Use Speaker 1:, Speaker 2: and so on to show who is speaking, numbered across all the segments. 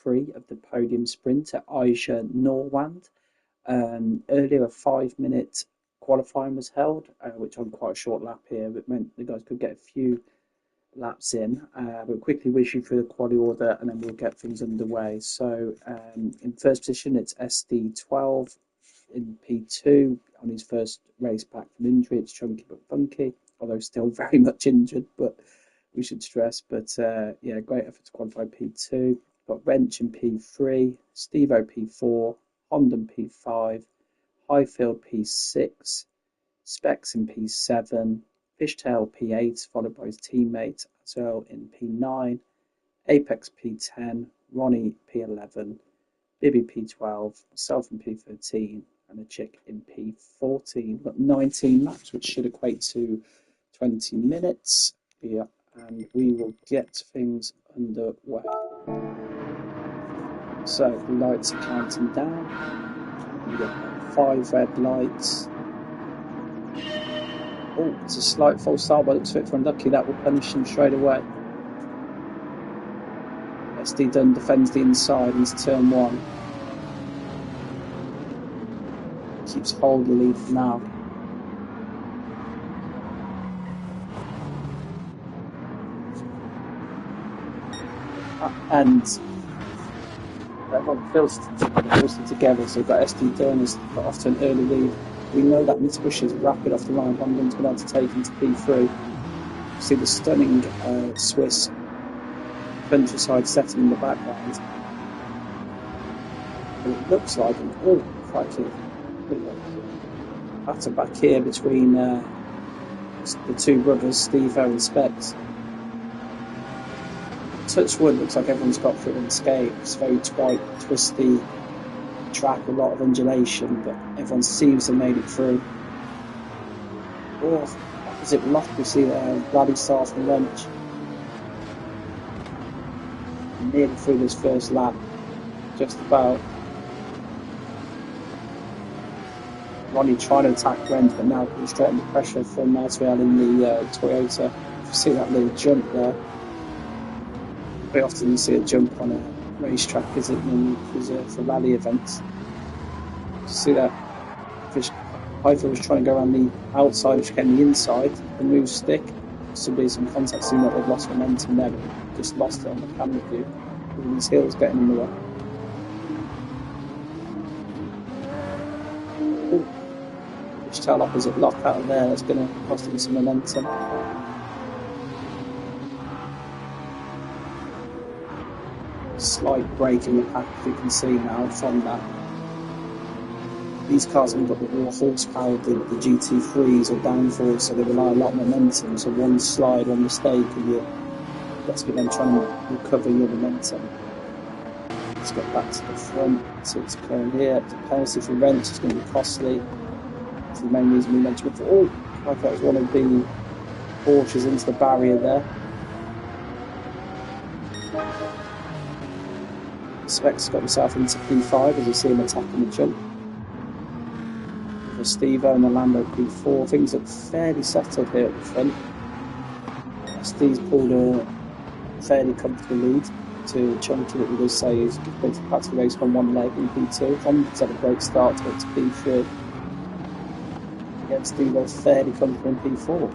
Speaker 1: 3 of the Podium sprint at Aisha Norwand. Earlier, a 5-minute qualifying was held, which on quite a short lap here, it meant the guys could get a few laps in. We'll quickly wish you through the quali order and then we'll get things underway. So in first position, it's SD12 in P2 on his first race back from injury. It's chunky but funky, although still very much injured, but we should stress. But yeah, great effort to qualify P2. Got Wrench in P3, Stevo P4, Hondon P5, Highfield P6, Specs in P7, Fishtail P8, followed by his teammate Azrael in P9, Apex P10, Ronnie P11, Bibby P12, myself in P13, and a chick in P14. Got 19 laps, which should equate to 20 minutes. Yeah, and we will get things underway. So the lights are counting down. We've got 5 red lights. Oh, it's a slight false start, but looks fit for unlucky. That will punish him straight away. SD Dunn defends the inside into turn 1. Keeps hold of the lead for now. And everyone feels together, so we've got SD Dunn has got off to an early lead. We know that Mitsubishi is rapid off the line. Hondon's been able to take into P3. You see the stunning Swiss countryside setting in the background. And it looks like, oh, crikey, batter back here between the two brothers, Steve and Specs. Touchwood looks like everyone's got through unscathed. It's very tight, twisty track, a lot of undulation, but everyone seems to have made it through. Oh, opposite lock, we see Bloody Star from Wrench. Nearly through this first lap, just about. Ronnie trying to attack Wrench, but now comes straight under pressure from Azrael in the Toyota. You see that little jump there. Very often you see a jump on a racetrack, is it, reserved for rally events. You see that Highfield was trying to go around the outside, which came the inside, the move stick. Possibly some contact, seeing that they've lost momentum there, but just lost it on the camera view. With his heels getting in the way. Which tail opposite lock out of there, that's going to cost him some momentum. Slight break in the pack, you can see now from that. These cars haven't got the raw horsepower the GT3s or downforce, so they rely a lot on momentum. So one slide, one mistake, and that's them trying to recover your momentum. Let's get back to the front. So it's going here. The penalty for Wrench is going to be costly. That's the main reason we mentioned before. Oh, I thought it was one of the Porsches into the barrier there. Specs got himself into P5 as you see him attacking the jump. For Stevo and the Lambo P4, things look fairly settled here at the front. Steve's pulled a fairly comfortable lead to Chunky, that we will say is going to practically race on one leg in P2. Honda's had a great start to it to P3. Again, Stevo's fairly comfortable in P4.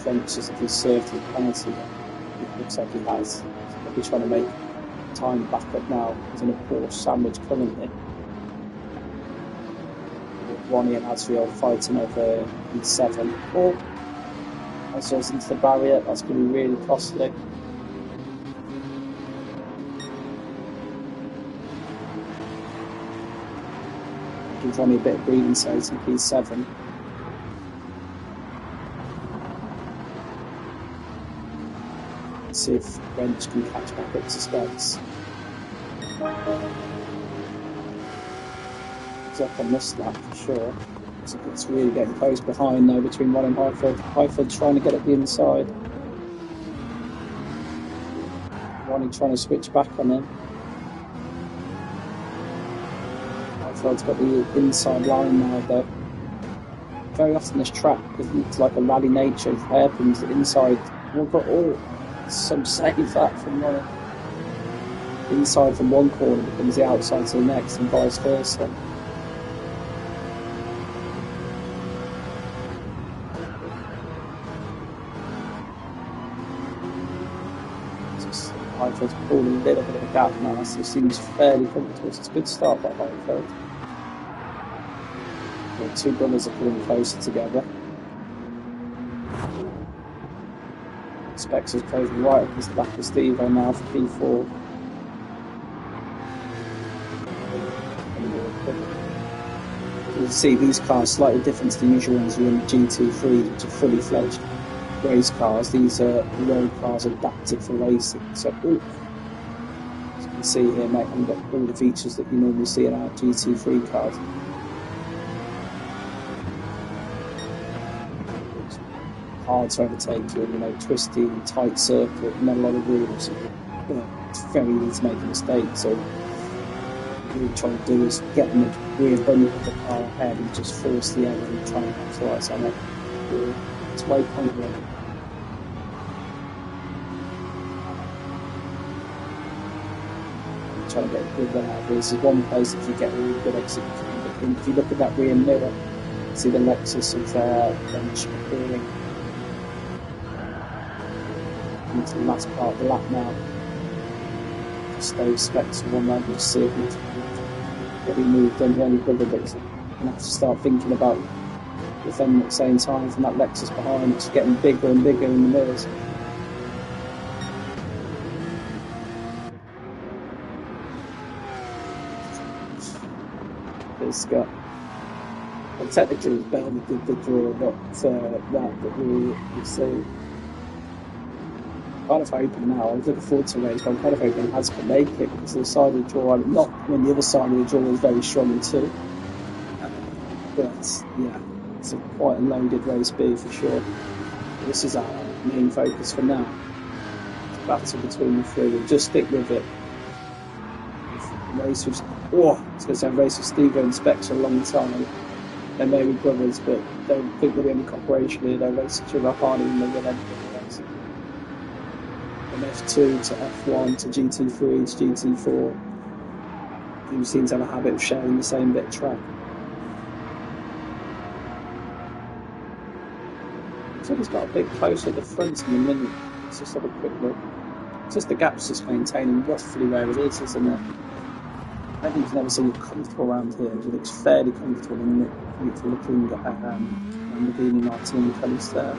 Speaker 1: French as if he served his penalty. It looks like he has. He's trying to make time back up now. He's in a Porsche sandwich currently. Ronnie and Azrael fighting over E7. Oh, Azrael's into the barrier. That's going to be really costly. Gives Ronnie a bit of breathing space in P7. See if Wrench can catch back up to Specs. He's up on this lap for sure. So it's really getting close behind though between Ron and Highfield. Highfield trying to get at the inside. Ronnie trying to switch back on him. Highfield's got the inside line now though. Very often this track, because it's like a rally nature, hairpins, the inside We've got all some save that from the inside from one corner becomes the outside to the next, and vice versa. Highfield's pulling a little bit of a gap now, so it seems fairly comfortable. It's a good start by Highfield. The two brothers are pulling closer together. Specs is closing right up the back of Steve-O now for P4. You can see these cars slightly different to the usual ones you're in the GT3, which are fully fledged race cars. These are road cars adapted for racing. So, as you can see here, mate, I've got all the features that you normally see in our GT3 cars. It's hard to overtake you, twisty, tight circuit, not a lot of room. So, it's very easy to make a mistake. So, what you're trying to do is get in the rear bumper of the car ahead and just force the air and try and capitalize on it. It's waypoint running. Trying to get a good run out of this. This is one place if you get a really good exit. If you look at that rear mirror, you see the Lexus of bench appearing into the last part of the lap now. Just those specs of one round, you see it getting moved on. The only brother that's going to have to start thinking about defending at the same time from that Lexus behind. It's getting bigger and bigger in the mirrors. Scott. Well, technically, Belmy did the draw, not that we see. Kind of hoping now. I was looking forward to the race, but I'm kind of hoping Has can make it because the side of the draw, not when the other side of the draw is very strong too. But yeah, it's quite a loaded race B for sure. This is our main focus for now. It's a battle between the three. We'll just stick with it. Race with, I was going to say race with Steve and Specs for a long time. They may be brothers, but don't think there'll be any cooperation here. They race each other harder than they will anything else. From F2 to F1 to GT3 to GT4, you seem to have a habit of sharing the same bit of track. So he's got a bit closer at the front in a minute. Let's just have a quick look. Just the gap's just maintaining roughly where it is, isn't it? I think you've never seen it comfortable around here. It looks fairly comfortable in the looking at Lamborghini Martini colours there.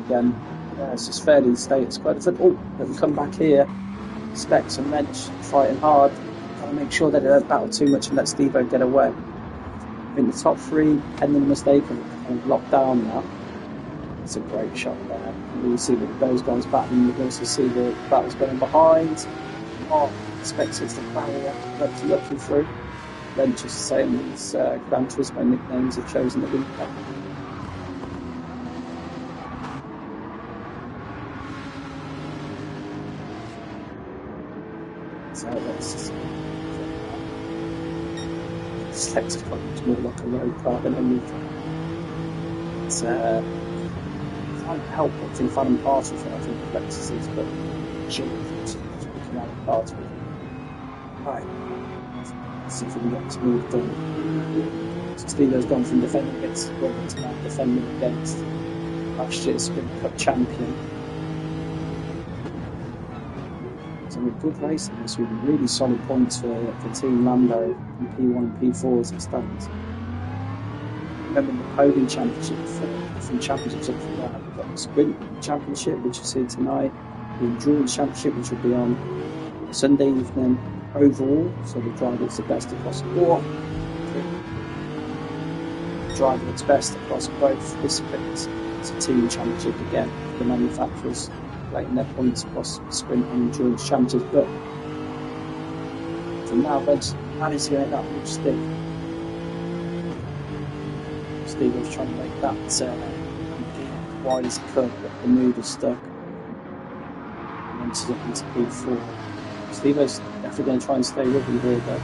Speaker 1: Again, yeah, it's just fairly status quo. Let them come back here. Specs and Mensch fighting hard. Got to make sure they don't battle too much and let Steve-O get away. I think the top three, pending a mistake, are kind of locked down now. It's a great shot there. You see that those guys battling. You can also see the battles going behind. Specs hits the barrier, looking through. Then just the same as Gran Turismo nicknames have chosen the winner. So let's Specs is quite much more like a road car than anything. It's can't help but think fun and partial for I think the Lexus is, but parts with. Right. Let's see if we can get this move done. So Steve-O's gone from defending against Robin to now defending against last year's Sprint Cup champion. So with good racing, this will be really solid points for Team Lambo in P1 and P4 as it stands. Remember the Podium Championship, different championships up from that. We've got the Sprint Championship, which you'll see tonight, the Endurance Championship, which will be on Sunday evening overall, so the driver that's the best across driver that's best across both disciplines. It's a team championship again, the manufacturers playing their points across sprint and endurance championships, but for now Ben's managed to get that much stick. Steve was trying to make that widest cut, but the move is stuck. And then to into P4. Steve-O's definitely going to try and stay with him here though.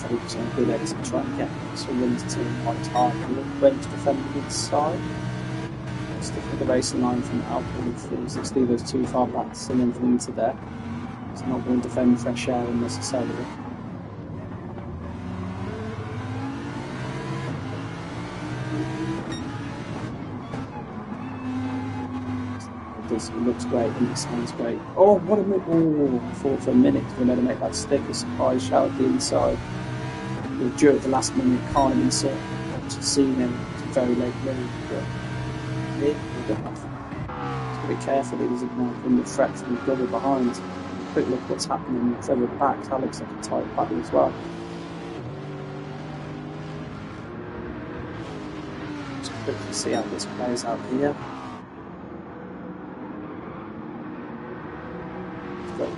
Speaker 1: focus on a good exit, try and get some runs to my target. Wrench defending inside. Stick with the racing line from Alpine feels that Steve is too far back to send anything into there. He's not going to defend fresh air unnecessarily. It looks great and it sounds great. Oh, what a minute! Oh, I thought for a minute we were going to make that stick. A surprise shout at the inside. We drew at the last minute, can't even see seen him. It's a very late move, but yeah, we've got enough. Just be careful, he doesn't now bring the threat from the double behind. Quick look what's happening further back. That looks like a tight battle as well. Just quickly see how this plays out here.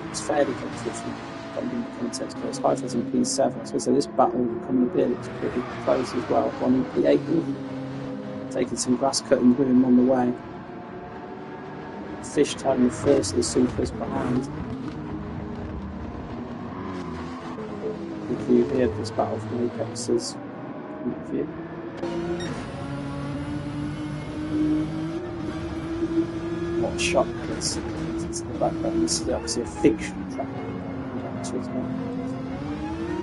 Speaker 1: It's fairly competitive in the context, but it's 5,000 P7. So this battle coming up here looks pretty close as well. 1 P8, taking some grass cutting with him on the way. Fish tagging the first of the supers behind. The view here of this battle from Apex's point of view. What a shot this into the background. This is obviously a fiction track.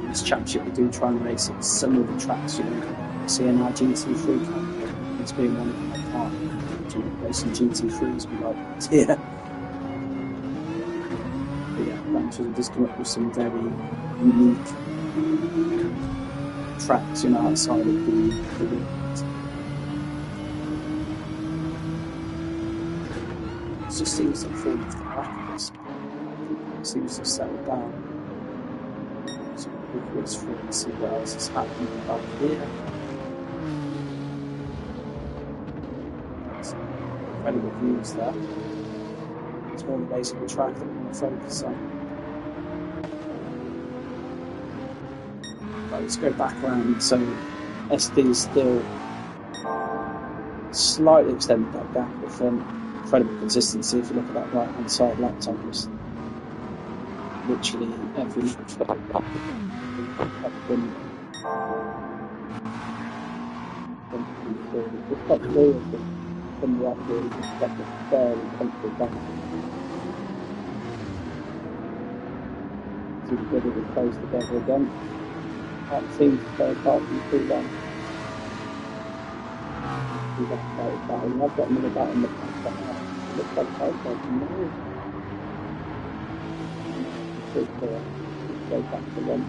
Speaker 1: This championship we do try and race at some of the tracks, you know. See in our GT4 Championship, it's being one of them. I can't racing GT3s we like here. But yeah, Ranchers does come up with some very unique tracks, you know, outside of the wheels. It just seems to fall off the back of this. It seems to settle down. So we'll quick whiz through and see what else is happening back here. Some incredible views there. It's more the basic track that we want to focus on. Right, let's go back around. So SD is still slightly extended that gap with incredible consistency. If you look at that right hand side lap time, just literally every fairly comfortable back. See the good of it close together again. Can't seem to play apart from through that. I've got another bat in the back. It looks like I've got no. Go back to them.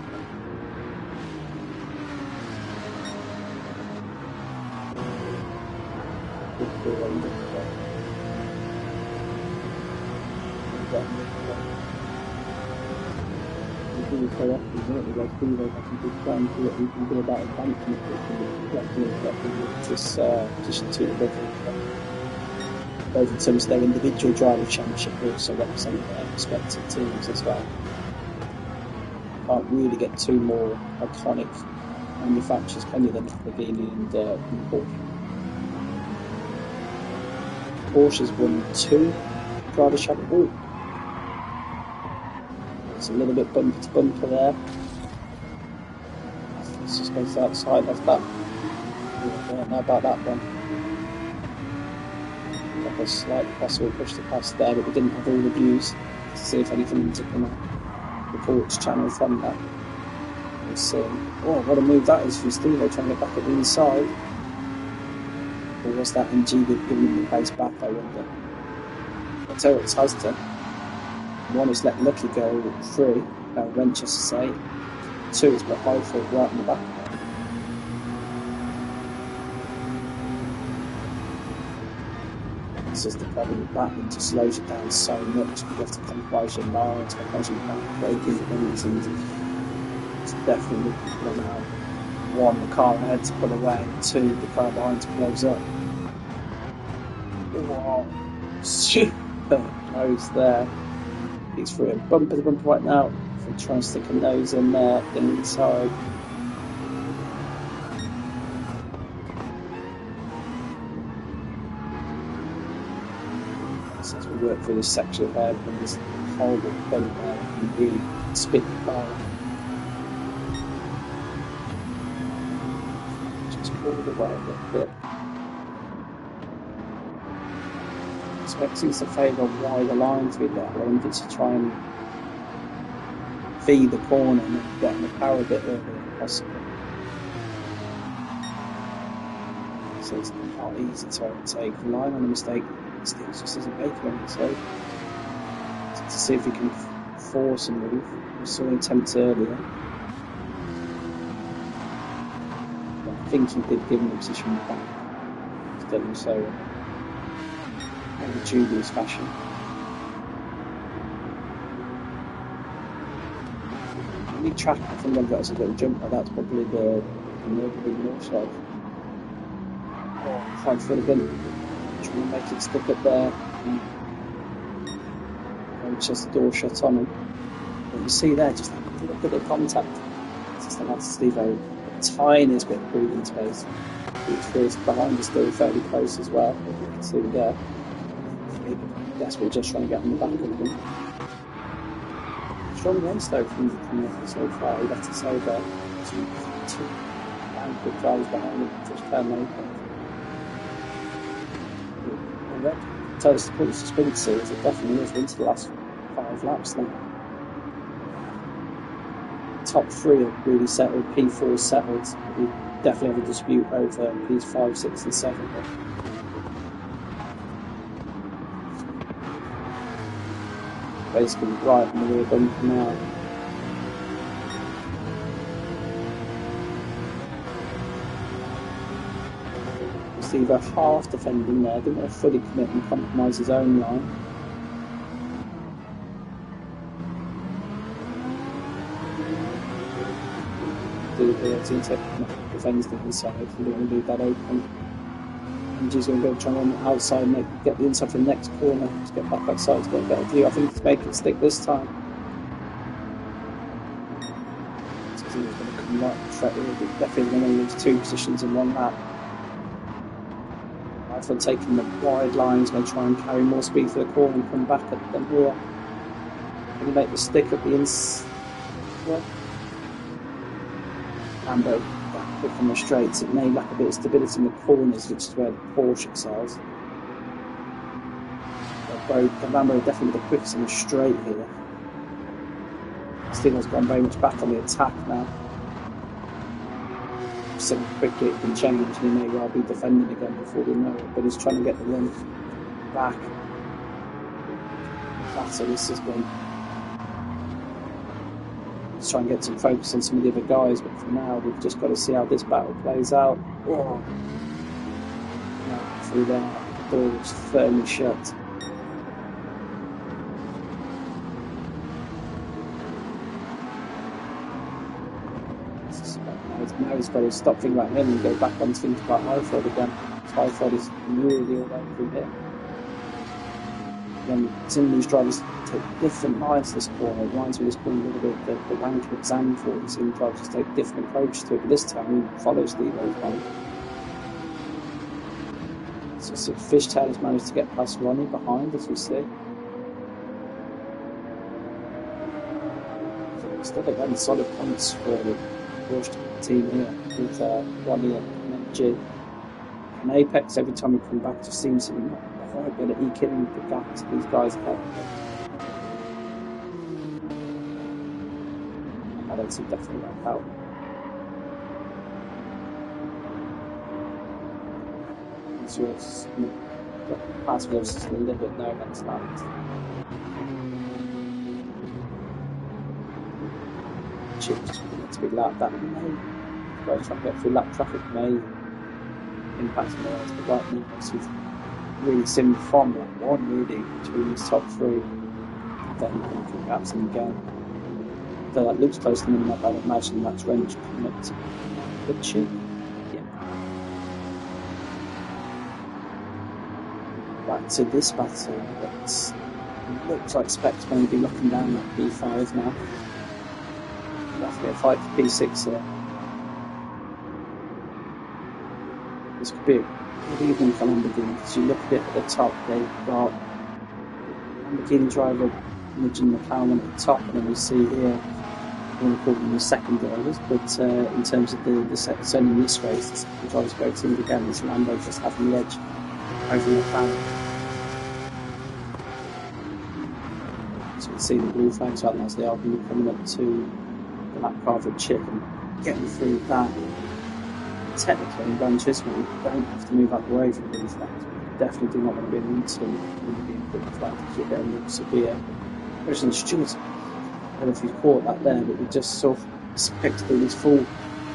Speaker 1: We do so often, don't we? Like, I can just try and see what we can do about advancing it. Just to the both in terms of their individual driver championship, but also representing their respective teams as well. Can't really get two more iconic manufacturers, can you, than Lamborghini and Porsche. Porsche's won 2 driver championship. It's a little bit bumper to bumper there. Let's just go to the outside of that. I don't know about that one. Like a slightly possible push to pass there, but we didn't have all the views to see if anything to come out. Reports channel from that. We'll see. Oh, what a move that is from Steve trying to get back at the inside. Or was that MG giving him the pace back, I wonder. I'll tell you what this has done. One is let Lucky go through, Wrench to say. 2 is put Highfield right in the back. This is the problem with that, it just slows you down so much. You have to compromise your lines, compromise your back braking things, and it's definitely run out. 1, the car ahead to pull away, and 2, the car behind to close up. Wow, super close there. He's through a bumper to bumper right now. If we try and stick a nose in there, then inside. As we work through this section of air, and this horrible bump there, and really spit the car. just pulled away a little bit. Expecting to favour wider lines with that. I wanted to try and feed the corner and get in the power a bit earlier if possible. So it's not easy to overtake. Relying on a mistake, Steve just doesn't make any mistake. To see if he can force a move. We saw attempts earlier. But I think he did give him the position back. He's done so in a dubious fashion. The only track I think I've got as a little jump, that's probably the north side. Trying for the bin, trying to make it stick up there. Just the door shut on him. But you see there, just like a little bit of contact. It's just allowed Steve the tiniest bit of breathing space. Which behind is still fairly close as well. You can see there. Desperately just trying to get on the back of him. Strong race though from so far, you'd have to say there. Two quick drives behind him, just fair make. Toast to the sprint series, it definitely is into the last 5 laps now. Top 3 are really settled, P4 is settled. We definitely have a dispute over P5, 6 and 7. Basically right on the rear bumper now. Steve half defending there, didn't want to fully commit and compromise his own line. Do here to defends the inside, we don't want to leave that open. And he's going to go try on the outside and get the inside for the next corner, just get back outside to get a better view. I think he's making it stick this time. So he's going to come right on the track, definitely going to lose 2 positions in 1 lap. For taking the wide lines, going to try and carry more speed for the corner and come back at them here. Going to make the stick at the inside. And back quick on the straights. It may lack a bit of stability in the corners, which is where the Porsche excels. But Lambo are definitely the quickest in the straight here. Steele's gone very much back on the attack now. So quickly it can change and he may well be defending again before we know it, but he's trying to get the run back. So this has been, he's trying to get some focus on some of the other guys, but for now we've just got to see how this battle plays out. Oh. Through there, the door was firmly shut. Now he's got to stop thinking about him and go back on to think about Highfield again. Highfield is really all over from him. Then some of these drivers take different lines to this corner. It reminds me of this corner a little bit the Wanker exam for it. Some drivers take different approaches to it, but this time he follows the line. So Fishtail has managed to get past Ronnie behind, as we see. So still again solid points for the Porsche team here with Ronnie and G. And Apex, every time we come back, just seems to be not quite good at eking the gap to these guys ahead. I don't see definitely that out. So it's past me just a little bit now next time. Chip just to be like that may guys trying to get through lap traffic may impact more to the right now. So we've really seen from that one really between these top 3, then perhaps them again. Though that looks close to them, I would imagine that's range coming up to the chip. Yeah. Back to this battle, but it looks like Spec's going to be looking down at P5 now. Definitely a fight for P6 here. This could be a good evening for Lamborghini because you look a bit at the top, they've got Lamborghini driver Nigel McLaren at the top, and then we see here want to call them the second drivers, but in terms of certainly in this race, the second drivers both seemed again, this Lambo just having the edge over McLaren. So you can see the blue flags right now as they are going to be coming up to the lap car of Chip and getting through that. Technically, in Gran Turismo, you don't have to move out the way for the blue flags. You definitely do not want to be an incident when you're being blue flagged because you're getting more severe. Christian Stewart, I don't know if you caught that there, but we just sort of picked through this full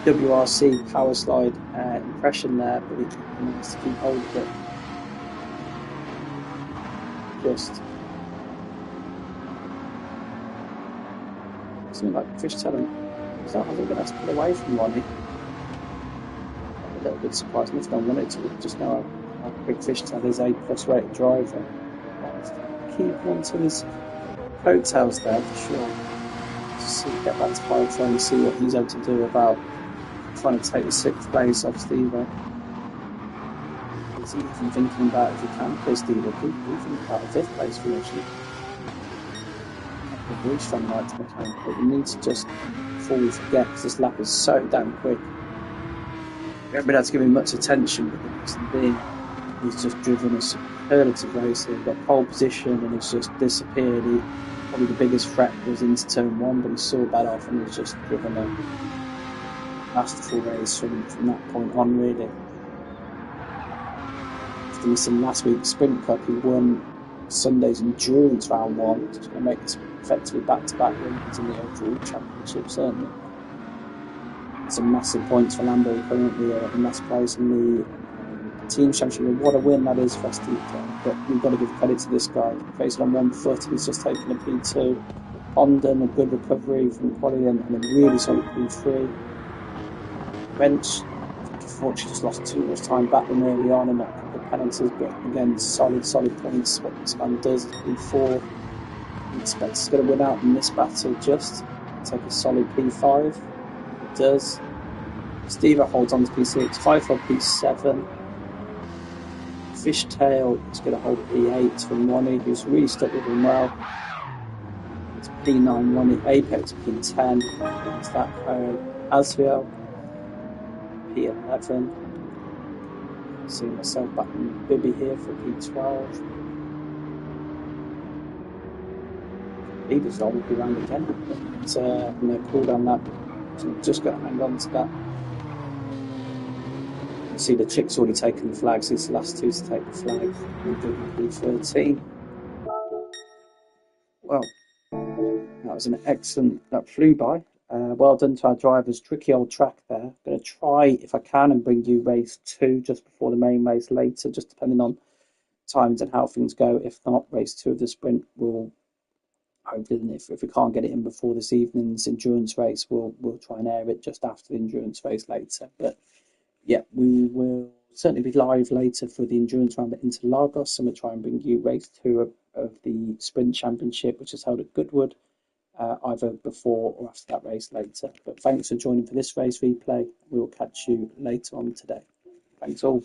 Speaker 1: WRC power slide impression there, but he managed to keep hold of it. Just something like Fish telling I think that's put away from Ronnie. I'm a little bit surprised. Let's go on it to just know how quick Fishtail is a plus rated driver. Keep on to his coattails there for sure. Just get back to Firefly and see what he's able to do about trying to take the 6th place off Steve. Is he even thinking about if he can play Steve? He's thinking about a 5th place finish. We've reached on right to McLaren, but we need to just, before we forget, because this lap is so damn quick. We haven't been able to give him much attention, but the reason being, he's just driven a superlative race here. He got pole position and he's just disappeared. Probably the biggest threat was into turn 1, but he saw that off and he's just driven a masterful race from that point on, really. After missing last week's Sprint Cup, he won Sunday's Endurance Round 1, which is going to make this effectively back-to-back wins in the overall championship, certainly. Some massive points for Lambo currently in last place in the team championship. What a win that is for Steve, but we've got to give credit to this guy. Facing on one foot, he's just taken a P2. Condon, a good recovery from quality and a really solid P3. Wrench, unfortunately, just lost too much time battling early on and a couple of penalties, but again, solid points. What this man does, P4. He expects he's going to win out in this battle, just take a solid P5. It does. Steve holds on to P6, Firefly P7. Fishtail is going to hold P8 from Ronnie, who's really stuck with him well. It's P9 Ronnie, Apex P10. It's that Asriel P11. See myself back in Bibby here for P12. Leaders will be around again, but cool down that. So just got to hang on to that. You see the chick's already taken the flag, so it's the last two to take the flag. P13. Well, that was an excellent, that flew by. Well done to our drivers. Tricky old track there. I'm going to try, if I can, and bring you race 2 just before the main race later, just depending on times and how things go. If not, race 2 of the sprint will, hopefully, if we can't get it in before this evening's endurance race, we'll try and air it just after the endurance race later. But yeah, we will certainly be live later for the endurance round at Interlagos, and we'll try and bring you race 2 of the sprint championship, which is held at Goodwood, either before or after that race later. But thanks for joining for this race replay. We'll catch you later on today. Thanks all.